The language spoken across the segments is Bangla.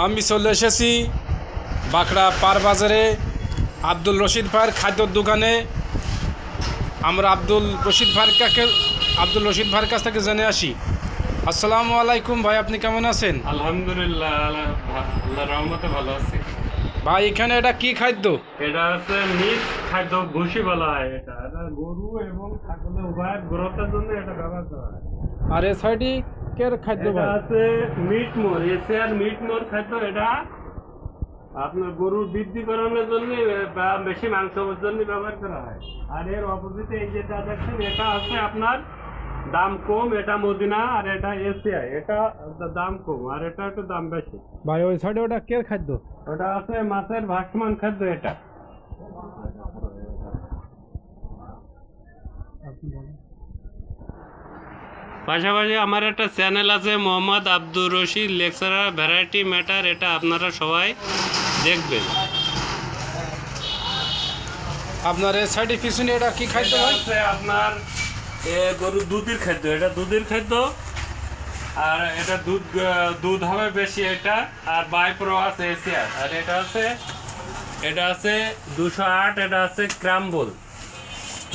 আমি চলে এসেছি বাঁকড়া পার বাজারে আব্দুল রশিদ ভাইয়ের খাদ্যর দোকানে। আমরা আব্দুল রশিদ ভাইয়ের কাছ থেকে জেনে আসি। আসসালামু আলাইকুম ভাই, আপনি কেমন আছেন? আলহামদুলিল্লাহ, আল্লাহর রহমতে ভালো আছি। ভাই এখানে এটা কি খাদ্য? এটা হচ্ছে মিক্স খাদ্য, ভুসি বলা হয়। এটা গরু এবং ছাগলের উভয়ের গ্রোথের জন্য এটা ব্যবহার করা হয়। আর এ সাইডে কের খাদ্য এটা ভাই? আছে মিট মোর, এশিয়ার মিট মোর খাদ্য। এটা আপনার গরুর বৃদ্ধিকরণের জন্য বা বেশি মাংসের জন্য ব্যবহার করা হয়। আর এর অপোজিটে এই যেটা দেখছেন, এটা আছে আপনার দাম কম, এটা মদিনা। আর এটা এশিয়া, এটা দাম কম আর এটা একটু দাম বেশি। ভাই ওই সাইডে ওটা কের খাদ্য? ওটা আছে মাছের ভাসমান খাদ্য। এটা পাশাপাশি আমার একটা চ্যানেল আছে, Mohammad Abdur Rashid lecturer variety matter. এটা আপনারা সবাই দেখবেন। আপনার এই সাইডে পিছনে এটা কি খাদ্য ভাই? আছে আপনার গরুর দুধের খাদ্য। এটা দুধের খাদ্য, আর এটা দুধ হবে বেশি এটা। আর বাইপ্রো আছে এশিয়ার। আর এটা আছে 208। এটা আছে ক্রাম্বল,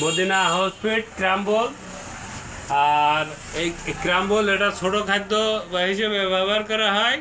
মদিনা হাউসফিট ক্রাম্বল। আর এই ক্রাম্বল এটা ছোট খাদ্য হিসেবে ব্যবহার করা হয়।